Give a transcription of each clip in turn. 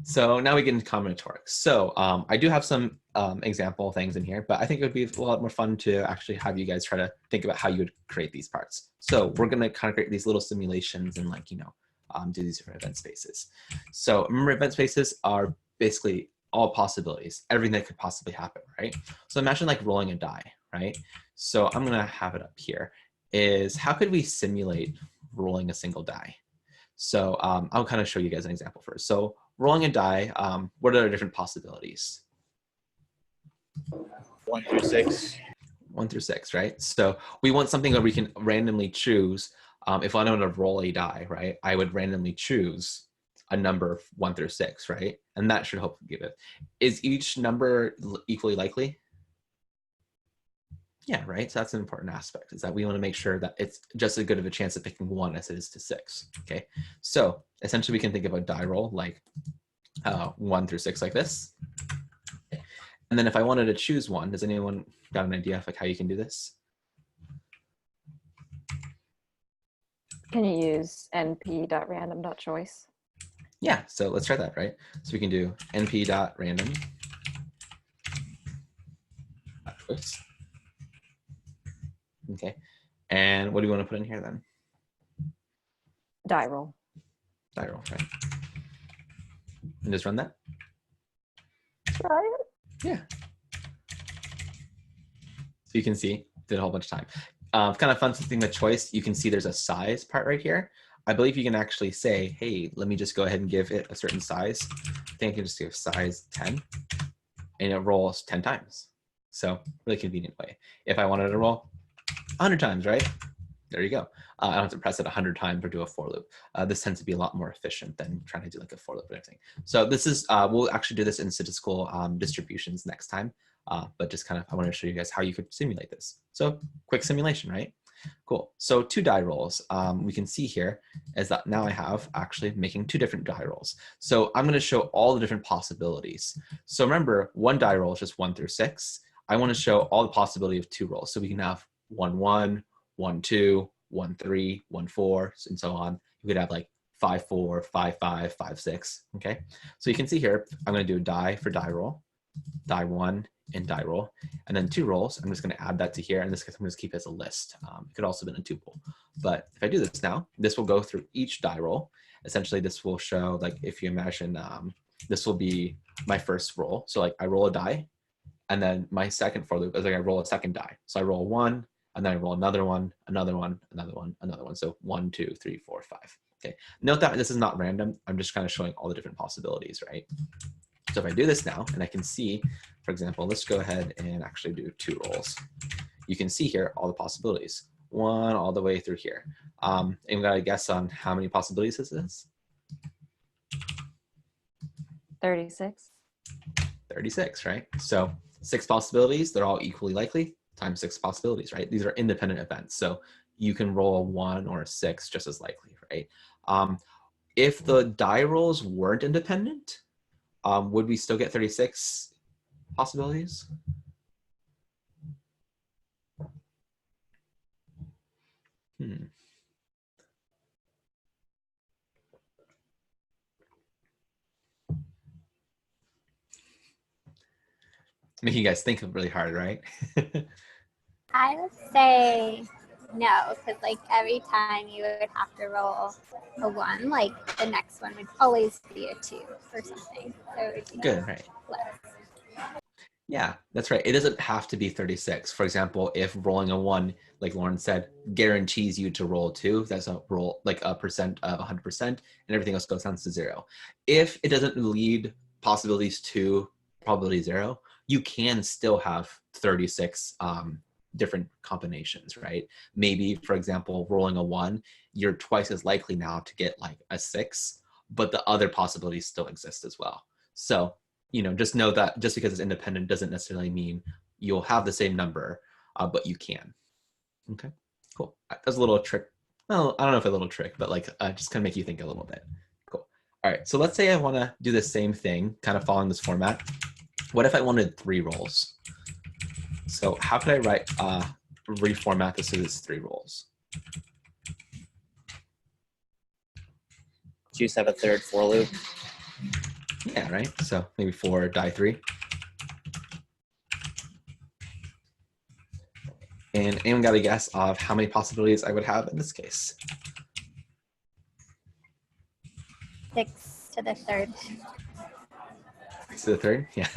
So now we get into combinatorics. So I do have some example things in here, but I think it would be a lot more fun to actually have you guys try to think about how you would create these parts. So we're going to kind of create these little simulations and like, do these different event spaces. So remember, event spaces are basically all possibilities, everything that could possibly happen, right? So imagine like rolling a die, right? So I'm going to have it up here is how could we simulate rolling a single die? So I'll kind of show you guys an example first. So rolling a die, what are the different possibilities? 1 through 6. 1 through 6, right? So we want something that we can randomly choose. If I want to roll a die, right, I would randomly choose a number 1 through 6, right? And that should hopefully give it. Is each number equally likely? Yeah, right. So that's an important aspect, is that we want to make sure that it's just as good of a chance of picking 1 as it is to 6. Okay. So essentially we can think of a die roll like 1 through 6 like this. And then if I wanted to choose one, does anyone got an idea of like how you can do this? Can you use np.random.choice? Yeah, so let's try that, right? So we can do np.random choice. Okay, and what do you want to put in here then? Die roll. Die roll, right? And just run that? Try it. Yeah. So you can see, did a whole bunch of time. Kind of fun thing with choice, you can see there's a size part right here. I believe you can actually say, hey, let me just go ahead and give it a certain size. I think I can just give size 10 and it rolls 10 times. So really convenient way. If I wanted to roll 100 times, right? There you go. I don't have to press it 100 times or do a for loop. This tends to be a lot more efficient than trying to do like a for loop and everything. So this is, we'll actually do this in statistical distributions next time. But just kind of, I want to show you guys how you could simulate this. So quick simulation, right? Cool. So 2 die rolls, we can see here is that now I have actually making 2 different die rolls. So I'm going to show all the different possibilities. So remember, 1 die roll is just 1 through 6. I want to show all the possibility of 2 rolls. So we can have 1, 1, 1, 2, 1, 3, 1, 4, and so on. You could have like 5, 4, 5, 5, 5, 6. Okay. So you can see here, I'm going to do a die for die roll, die 1, and die roll, and then 2 rolls. I'm just going to add that to here, and this I'm going to keep as a list. It could also be a tuple, but if I do this now, this will go through each die roll. Essentially, this will show, like, if you imagine, this will be my first roll. So like I roll a die, and then my second for loop is like I roll a second die. So I roll 1, and then I roll another one, another one, another one, another one. So 1, 2, 3, 4, 5. Okay. Note that this is not random. I'm just kind of showing all the different possibilities, right? So if I do this now, and I can see, for example, let's go ahead and actually do 2 rolls. You can see here all the possibilities, 1 all the way through here. And we got to guess on how many possibilities this is. 36. 36, right? So 6 possibilities, they're all equally likely, times 6 possibilities, right? These are independent events. So you can roll a 1 or a 6 just as likely, right? If the die rolls weren't independent, would we still get 36 possibilities? Making you guys think really hard, right? I would say no, because like every time you would have to roll a 1, like the next one would always be a 2 or something. So it would be Good, right? less. Yeah, that's right. It doesn't have to be 36. For example, if rolling a 1, like Lauren said, guarantees you to roll 2, that's a roll like a percent of 100%, and everything else goes down to 0. If it doesn't lead possibilities to probability 0, you can still have 36 different combinations, right? Maybe, for example, rolling a 1, you're twice as likely now to get like a 6, but the other possibilities still exist as well. So, just know that just because it's independent doesn't necessarily mean you'll have the same number, but you can. Okay, cool. That's a little trick. Well, I don't know if a little trick, but like just kind of make you think a little bit. Cool. All right, so let's say I want to do the same thing, kind of following this format. What if I wanted 3 rolls? So how could I reformat this so it's 3 rolls? Do you just have a third for loop? Yeah, right? So maybe 4 die 3. And anyone got a guess of how many possibilities I would have in this case? 6 to the third. 6 to the third? Yeah.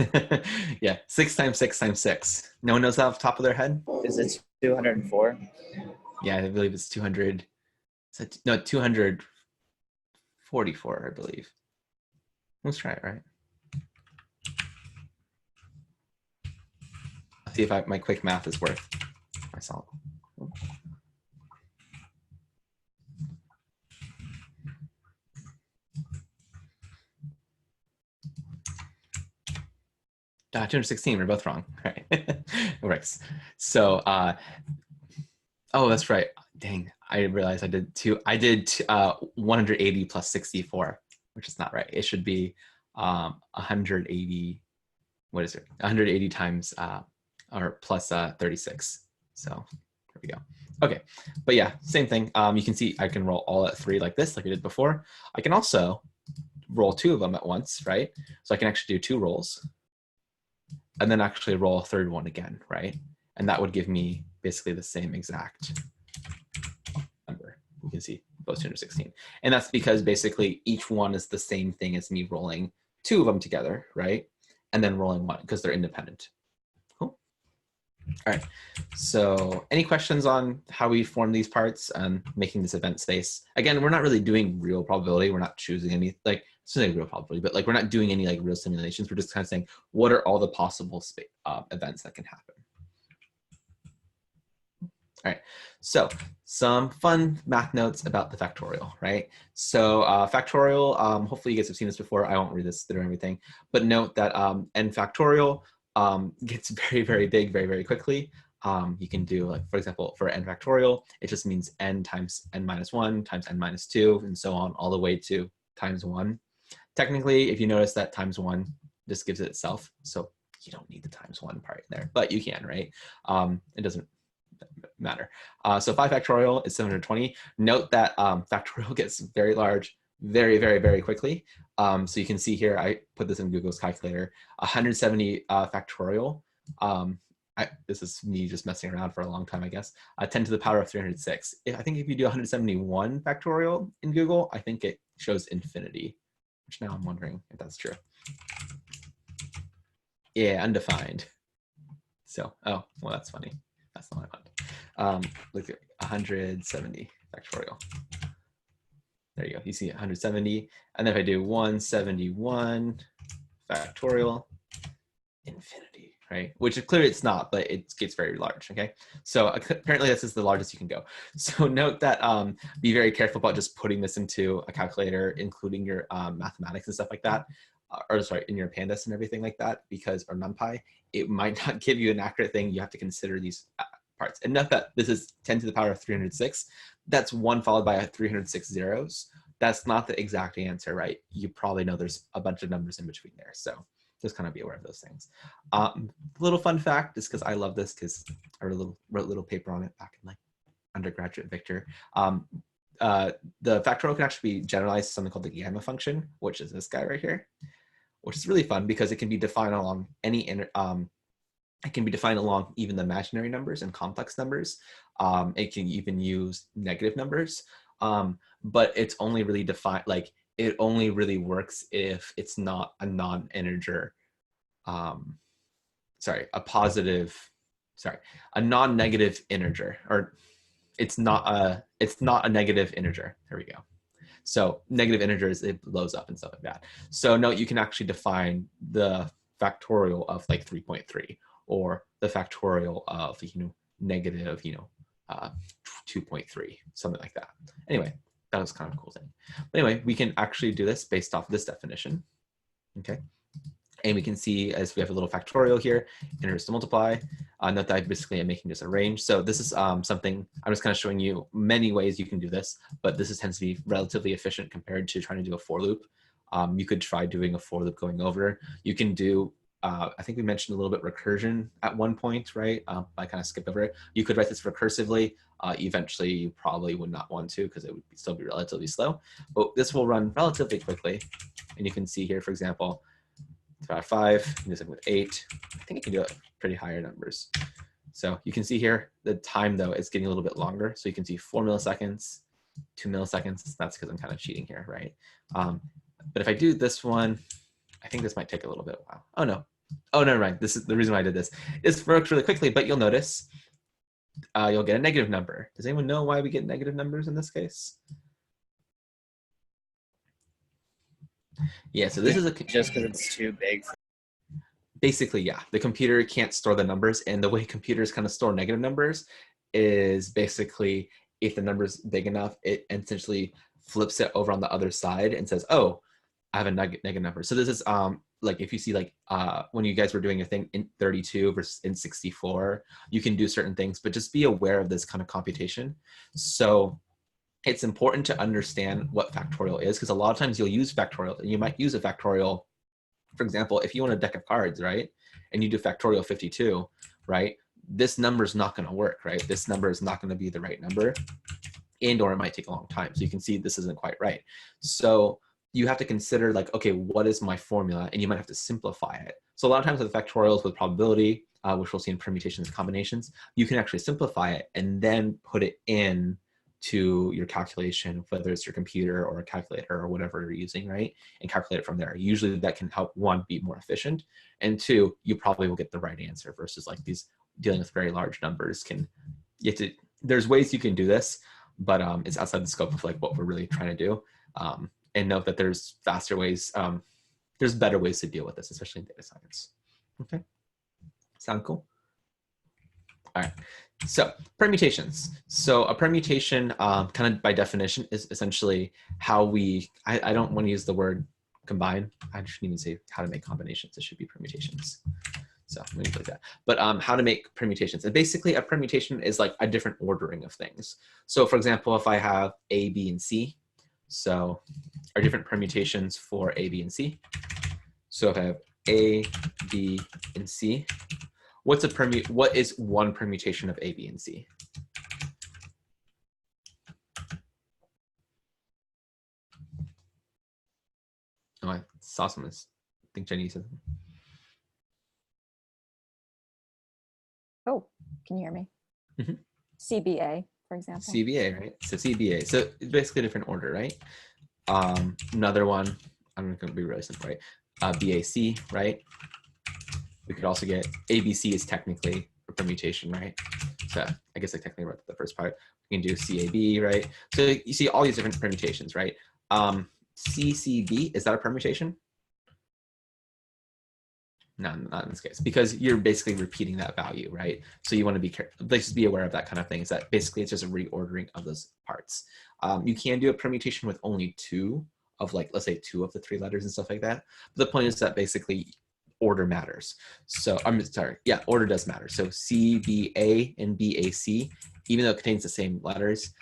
Yeah. 6 times 6 times 6. No one knows that off the top of their head? Is it 204? Yeah, I believe it's 200. No, 244, I believe. Let's try it, right? Let's see if my quick math is worth myself. 216, we're both wrong. Right. It works. So, oh, that's right. Dang, I realized I did 180 plus 64, which is not right. It should be 180. What is it? 180 times or plus 36. So there we go. Okay, but yeah, same thing. You can see I can roll all at 3 like this, like I did before. I can also roll 2 of them at once, right? So I can actually do 2 rolls and then actually roll a third one again, right? And that would give me basically the same exact number. You can see both 216. And that's because basically each one is the same thing as me rolling 2 of them together, right? And then rolling 1 because they're independent. Cool. All right. So any questions on how we form these parts and making this event space? Again, we're not really doing real probability. We're not choosing any, like, it's not real probability, but like we're not doing any like real simulations. We're just kind of saying, what are all the possible events that can happen? All right, so some fun math notes about the factorial, right? So factorial, hopefully you guys have seen this before. I won't read this through everything, but note that n factorial gets very, very big very, very quickly. You can do, like, for example, for n factorial, it just means n times n minus 1 times n minus 2 and so on all the way to times 1. Technically, if you notice that times 1 just gives it itself, so you don't need the times 1 part in there, but you can, right? It doesn't matter. So 5 factorial is 720. Note that factorial gets very large very, very, very quickly. So you can see here, I put this in Google's calculator, 170 factorial. This is me just messing around for a long time, I guess. 10 to the power of 306. I think if you do 171 factorial in Google, I think it shows infinity, which now I'm wondering if that's true. Yeah, undefined. So, oh, well, that's funny. That's not what I want. Look at 170 factorial. There you go. You see 170. And then if I do 171 factorial, infinity, right? Which clearly it's not, but it gets very large, okay? So apparently this is the largest you can go. So note that be very careful about just putting this into a calculator, including your mathematics and stuff like that. Or sorry, in your pandas and everything like that, because, or NumPy, it might not give you an accurate thing. You have to consider these parts. And note that this is 10 to the power of 306. That's 1 followed by 306 zeros. That's not the exact answer, right? You probably know there's a bunch of numbers in between there. So just kind of be aware of those things. Little fun fact, just because I love this, because I wrote a little paper on it back in like undergraduate Victor. The factorial can actually be generalized to something called the gamma function, which is this guy right here, which is really fun because it can be defined along any it can be defined along even the imaginary numbers and complex numbers. It can even use negative numbers, but it's only really defined, like it only really works if it's not a non-integer, a non-negative integer, or it's not a negative integer. There we go. So negative integers, it blows up and stuff like that. So note you can actually define the factorial of like 3.3 or the factorial of, negative, 2.3, something like that. Anyway, that was kind of a cool thing. But anyway, we can actually do this based off this definition. Okay. And we can see, as we have a little factorial here, integers to multiply. Note that I basically am making this a range. So this is something, I'm just kind of showing you many ways you can do this, but this tends to be relatively efficient compared to trying to do a for loop. You could try doing a for loop going over. You can do, I think we mentioned a little bit recursion at one point, right? I kind of skipped over it. You could write this recursively. Eventually, you probably would not want to because it would still be relatively slow, but this will run relatively quickly. And you can see here, for example, it's about 5, you can do something with 8. I think you can do it pretty higher numbers. So you can see here, the time though is getting a little bit longer. So you can see 4 milliseconds, 2 milliseconds. That's because I'm kind of cheating here, right? But if I do this one, I think this might take a little bit of a while. Oh no. Oh, never mind. This is the reason why I did this. This works really quickly, but you'll notice you'll get a negative number. Does anyone know why we get negative numbers in this case? Yeah, so this is a Just because it's too big. basically, yeah, the computer can't store the numbers, and the way computers kind of store negative numbers is basically if the number's big enough, it essentially flips it over on the other side and says, oh, I have a negative number. So this is like if you see like when you guys were doing a thing in 32 versus in 64, you can do certain things, but just be aware of this kind of computation. So it's important to understand what factorial is, because a lot of times you'll use factorial, and you might use a factorial. For example, if you want a deck of cards, right, and you do factorial 52, right, this number is not going to work, right? This number is not going to be the right number, and or it might take a long time. So you can see this isn't quite right. So you have to consider like, okay, what is my formula? And you might have to simplify it. So a lot of times with factorials with probability, which we'll see in permutations and combinations, you can actually simplify it and then put it in to your calculation, whether it's your computer or a calculator or whatever you're using, right? And calculate it from there. Usually that can help, one, be more efficient, and two, you probably will get the right answer versus like these dealing with very large numbers can, you have to, there's ways you can do this, but it's outside the scope of like what we're really trying to do. And note that there's faster ways, there's better ways to deal with this, especially in data science. Okay, sound cool? All right, so permutations. So a permutation, kind of by definition, is essentially how we, I don't want to use the word combine. I shouldn't even say how to make combinations. It should be permutations. So let me like that. But how to make permutations. And basically a permutation is like a different ordering of things. So for example, if I have A, B, and C, so are different permutations for A, B, and C. So if I have A, B, and C, what is one permutation of A, B, and C? Oh, I saw someone. I think Jenny said something. Oh, can you hear me? Mhm. CBA, for example. CBA, right? So CBA. So it's basically a different order, right? Another one, I'm going to be really simple, right? BAC, right? We could also get ABC is technically a permutation, right? So I guess I technically wrote the first part. We can do CAB, right? So you see all these different permutations, right? CCB, is that a permutation? No, not in this case, because you're basically repeating that value, right? So you want to be careful, just be aware of that kind of thing, is that basically it's just a reordering of those parts. You can do a permutation with only two of, like, let's say 2 of the 3 letters and stuff like that. But the point is that basically order matters. So I'm sorry, yeah, order does matter. So CBA and BAC, even though it contains the same letters,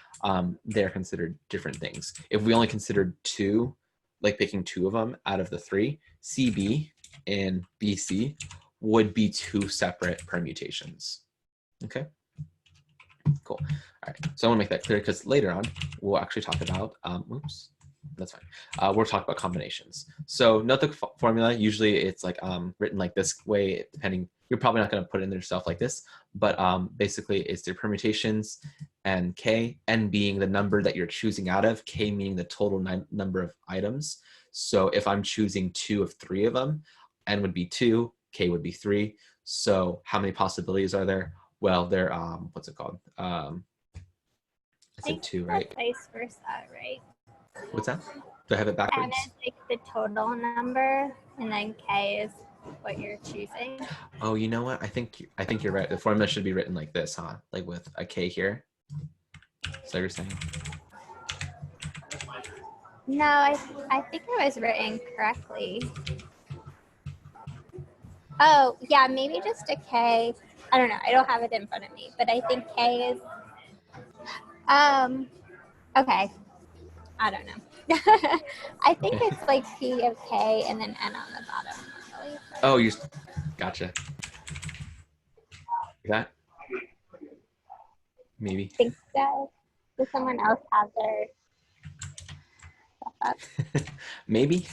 they're considered different things. If we only considered 2, like picking 2 of them out of the 3, CB and BC would be 2 separate permutations. Okay, cool. All right, so I want to make that clear because later on we'll actually talk about, oops, that's fine. We'll talk about combinations. So note the formula. Usually it's like written like this way, depending, you're probably not going to put it in there yourself like this, but basically it's their permutations and K, N being the number that you're choosing out of, K meaning the total number of items. So if I'm choosing 2 of 3 of them, N would be 2, K would be 3. So how many possibilities are there? Well, they're, what's it called? I said 2, right? Vice versa, right? What's that? Do I have it backwards? N is like the total number, and then K is what you're choosing. Oh, you know what? I think you're right. The formula should be written like this, huh? Like with a K here. So you're saying? No, I think it was written correctly. Oh, yeah, maybe just a K. I don't know. I don't have it in front of me, but I think K is, okay. I don't know. I think it's like P of K and then N on the bottom. Really. Oh, you gotcha. That maybe. I think so. Does someone else have their? that. Maybe.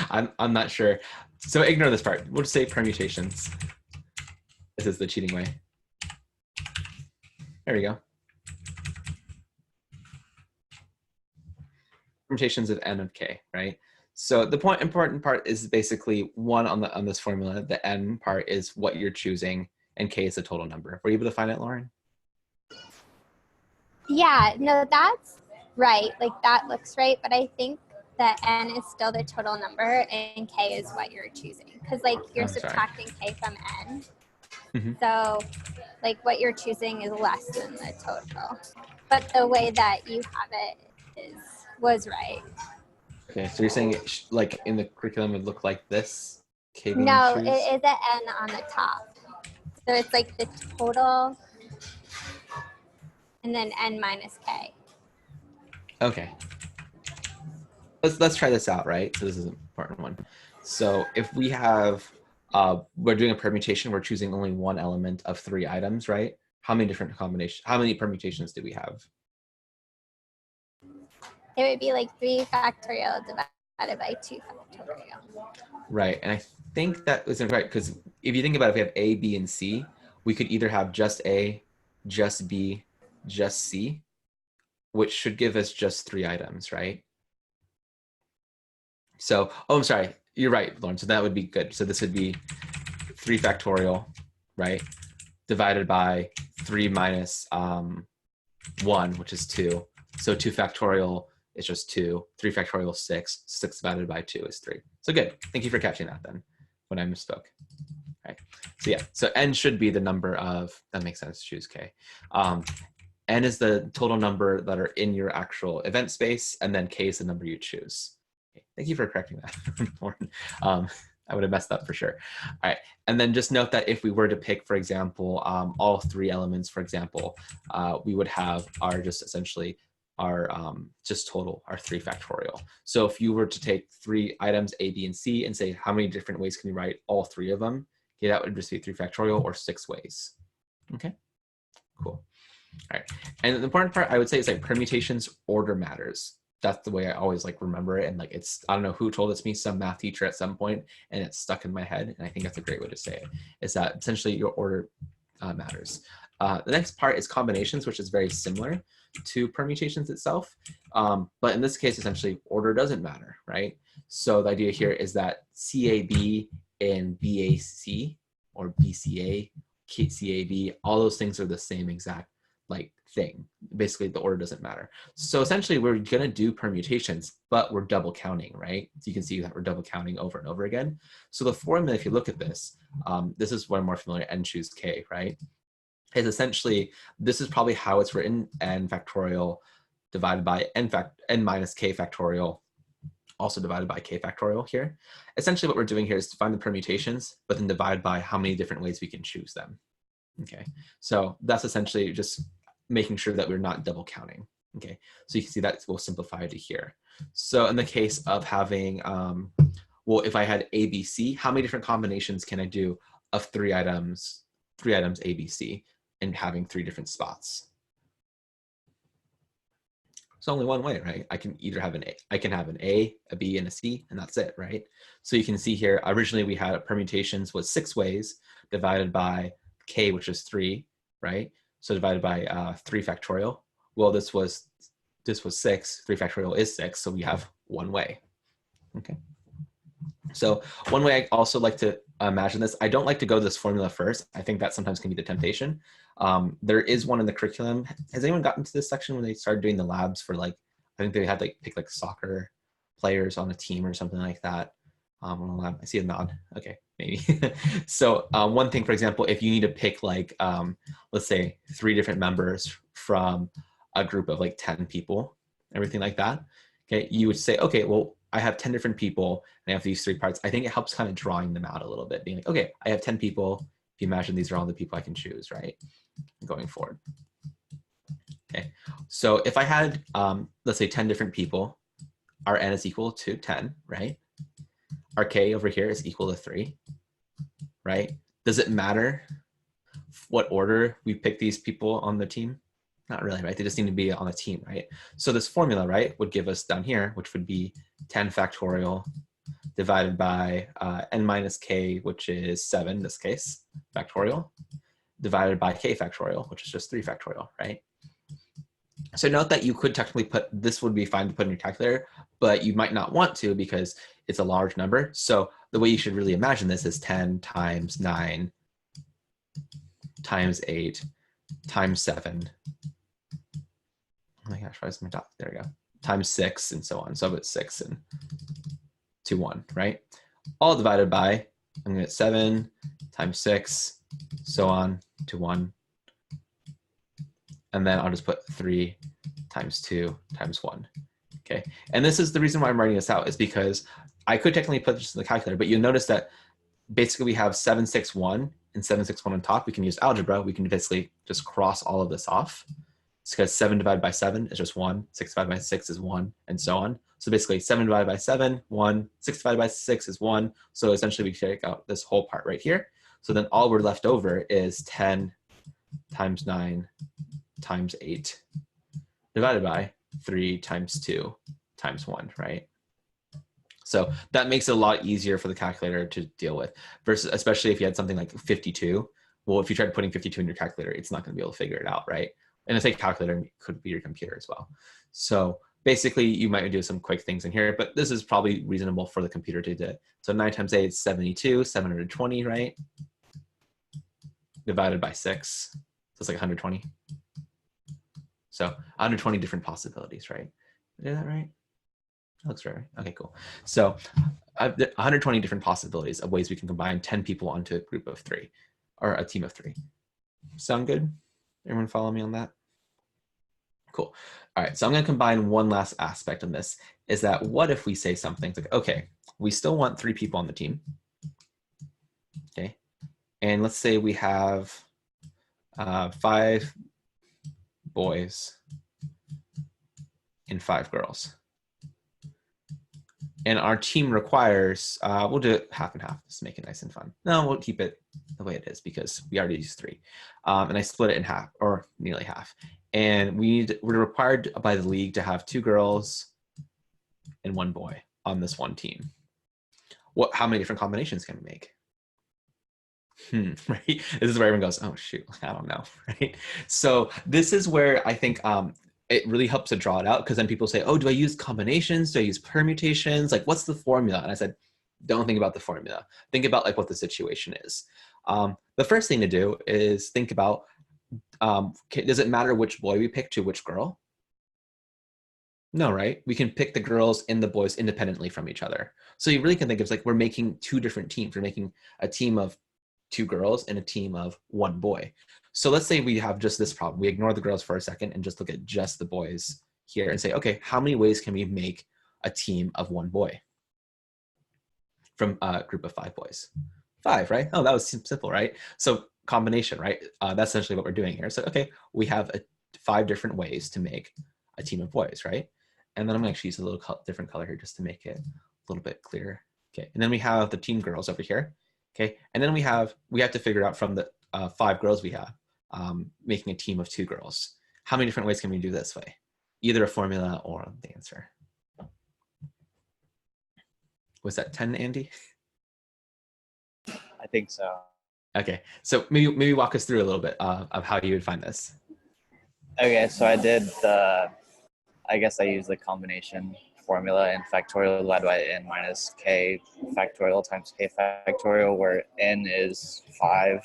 I'm not sure. So ignore this part. We'll just say permutations. This is the cheating way. There we go. Permutations of n of k, right? So the important part is basically one on this formula. The n part is what you're choosing, and k is the total number. Were you able to find it, Lauren? Yeah, no, that's right. Like that looks right, but I think that n is still the total number and k is what you're choosing. Because like you're subtracting k from n. Mm-hmm. So like what you're choosing is less than the total. But the way that you have it was right. Okay, so you're saying it like in the curriculum would look like this? K being No, choose? it is an n on the top. So it's like the total and then n minus k. Okay. Let's try this out, right? So this is an important one. So if we have, we're doing a permutation, we're choosing only one element of 3 items, right? How many different combinations, how many permutations do we have? It would be like 3 factorial divided by 2 factorial. Right, and I think that isn't right, because if you think about it, if we have A, B, and C, we could either have just A, just B, just C, which should give us just 3 items, right? So, oh, I'm sorry, you're right, Lauren, so that would be good. So this would be 3 factorial, right? Divided by 3 minus 1, which is 2. So 2 factorial is just 2. 3 factorial is 6. 6 divided by 2 is 3. So good. Thank you for catching that then when I misspoke. Right. So yeah, so n should be the number of, that makes sense, choose k. N is the total number that are in your actual event space, and then k is the number you choose. Okay. Thank you for correcting that, Lauren. I would have messed up for sure. All right, and then just note that if we were to pick, for example, all 3 elements, for example, we would have our just essentially our just total, our 3 factorial. So if you were to take 3 items, A, B, and C, and say how many different ways can you write all 3 of them, okay, that would just be 3 factorial or 6 ways. Okay, cool. All right, and the important part I would say is like permutations order matters. That's the way I always like remember it. And like it's, I don't know who told it to me, some math teacher at some point, and it's stuck in my head. And I think that's a great way to say it, is that essentially your order matters. The next part is combinations, which is very similar to permutations itself. But in this case, essentially order doesn't matter, right? So the idea here is that CAB and BAC or BCA, CAB, all those things are the same exact like thing. Basically the order doesn't matter. So essentially we're gonna do permutations, but we're double counting, right? So you can see that we're double counting over and over again. So the formula, if you look at this, this is what I'm more familiar, n choose k, right? Is essentially, this is probably how it's written, n factorial divided by n minus k factorial, also divided by k factorial here. Essentially what we're doing here is to find the permutations, but then divide by how many different ways we can choose them. Okay, so that's essentially just making sure that we're not double counting. Okay, so you can see that we'll simplify to here. So in the case of having, well, if I had ABC, how many different combinations can I do of 3 items ABC, and having 3 different spots? It's only one way, right? I can either have an A, I can have an A, a B, and a C, and that's it, right? So you can see here, originally we had permutations was 6 ways divided by k, which is 3, right? So divided by 3 factorial. Well, this was 6. 3 factorial is 6, so we have one way. Okay. So one way I also like to imagine this, I don't like to go to this formula first. I think that sometimes can be the temptation. There is one in the curriculum. Has anyone gotten to this section when they started doing the labs for like, I think they had like pick like soccer players on a team or something like that. On a lab. I see a nod. Okay, maybe. So one thing, for example, if you need to pick like, let's say 3 different members from a group of like 10 people, everything like that. Okay, you would say, okay, well, I have 10 different people and I have these 3 parts. I think it helps kind of drawing them out a little bit, being like, okay, I have 10 people. If you imagine these are all the people I can choose, right? Going forward. Okay, so if I had, let's say 10 different people, our n is equal to 10, right? Our k over here is equal to 3, right? Does it matter what order we pick these people on the team? Not really, right? They just need to be on a team, right? So this formula, right, would give us down here, which would be 10 factorial divided by n minus k, which is 7 in this case, factorial, divided by k factorial, which is just 3 factorial, right? So note that you could technically put, this would be fine to put in your calculator, but you might not want to because it's a large number. So the way you should really imagine this is 10 times 9 times 8 times 7. Oh my gosh, why is my dot? There we go. Times 6 and so on. So it's 6 and 2, 1, right? All divided by, I'm going to get 7 times 6, so on to 1. And then I'll just put 3 times 2 times 1. Okay. And this is the reason why I'm writing this out, is because I could technically put this in the calculator, but you'll notice that basically we have 761 and 761 on top. We can use algebra. We can basically just cross all of this off. It's because 7 divided by 7 is just 1, 6 divided by 6 is 1, and so on. So basically 7 divided by 7, 1, 6 divided by 6 is 1. So essentially we take out this whole part right here. So then all we're left over is 10 times 9 times 8 divided by 3 times 2 times 1, right? So that makes it a lot easier for the calculator to deal with, versus especially if you had something like 52. Well, if you tried putting 52 in your calculator, it's not going to be able to figure it out, right? And I say calculator could be your computer as well. So basically you might do some quick things in here, but this is probably reasonable for the computer to do. So 9 times 8 is 72, 720, right? Divided by 6, so it's like 120. So 120 different possibilities, right? Did I do that right? That looks right. Okay, cool. So 120 different possibilities of ways we can combine 10 people onto a group of 3, or a team of 3. Sound good? Everyone follow me on that? Cool. All right, so I'm going to combine one last aspect of this, is that what if we say something like, okay, we still want 3 people on the team. Okay, and let's say we have 5 boys and 5 girls. And our team requires, we'll do it half and half, just to make it nice and fun. No, we'll keep it the way it is because we already used 3. And I split it in half, or nearly half. And we're required by the league to have 2 girls and 1 boy on this one team. How many different combinations can we make? Right? This is where everyone goes, oh shoot, I don't know, right? So this is where I think it really helps to draw it out, because then people say, oh, do I use combinations? Do I use permutations? Like, what's the formula? And I said, don't think about the formula. Think about like what the situation is. The first thing to do is think about, does it matter which boy we pick to which girl? No, right? We can pick the girls and the boys independently from each other. So you really can think of it like we're making 2 different teams. We're making a team of 2 girls and a team of 1 boy. So let's say we have just this problem. We ignore the girls for a second and just look at just the boys here and say, okay, how many ways can we make a team of 1 boy from a group of 5 boys? 5, right? Oh, that was simple, right? So combination, right? That's essentially what we're doing here. So, okay, we have 5 different ways to make a team of boys, right? And then I'm going to actually use a little different color here just to make it a little bit clearer. Okay, and then we have the team girls over here. Okay, and then we have to figure out from the 5 girls we have, making a team of 2 girls. How many different ways can we do this way? Either a formula or the answer. Was that 10, Andy? I think so. Okay, so maybe walk us through a little bit of how you would find this. Okay, so I did I guess I used the combination formula in factorial divided by n minus k factorial times k factorial, where n is 5.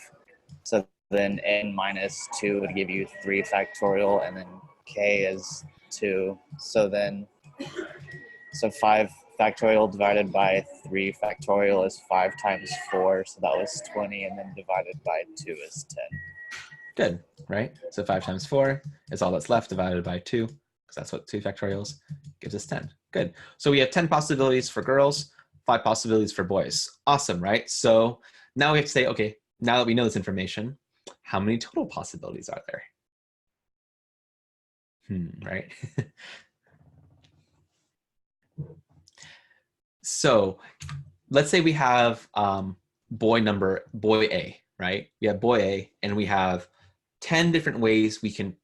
So then n minus 2 would give you 3 factorial, and then k is 2. So 5 factorial divided by 3 factorial is 5 times 4. So that was 20, and then divided by 2 is 10. Good, right? So 5 times 4 is all that's left, divided by 2, because that's what 2 factorials gives us 10. Good. So we have 10 possibilities for girls, 5 possibilities for boys. Awesome, right? So now we have to say, okay, now that we know this information, how many total possibilities are there? Right? So let's say we have boy A, right? We have boy A, and we have 10 different ways we can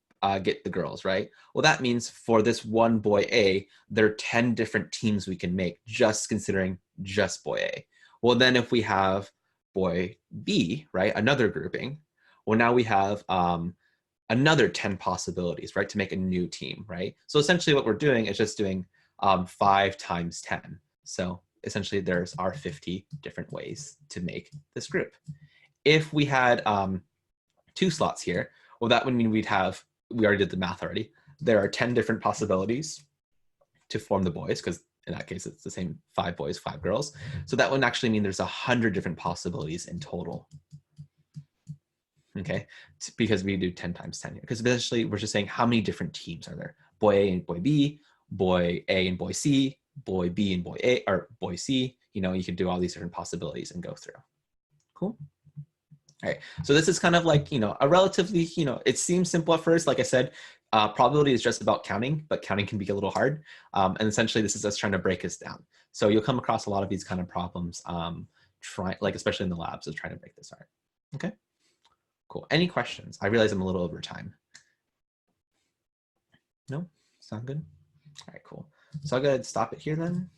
get the girls, right? Well, that means for this one boy A, there are 10 different teams we can make just considering just boy A. Well, then if we have boy B, right, another grouping, well, now we have another 10 possibilities, right, to make a new team, right? So essentially what we're doing is just doing 5 times 10. So essentially there's our 50 different ways to make this group. If we had 2 slots here, well, that would mean we already did the math already. There are 10 different possibilities to form the boys, because in that case, it's the same 5 boys, 5 girls. So that would actually mean there's 100 different possibilities in total. Okay, because we do 10 times 10 here. Because essentially we're just saying how many different teams are there? Boy A and boy B, boy A and boy C, boy B and boy A, or boy C. You know, you can do all these different possibilities and go through. Cool. All right, so this is kind of like, you know, a relatively, you know, it seems simple at first. Like I said, probability is just about counting, but counting can be a little hard. And essentially this is us trying to break this down. So you'll come across a lot of these kind of problems, like especially in the labs, of trying to break this apart. Okay, cool. Any questions? I realize I'm a little over time. No? Sound good? All right, cool. So I'll go ahead and stop it here then.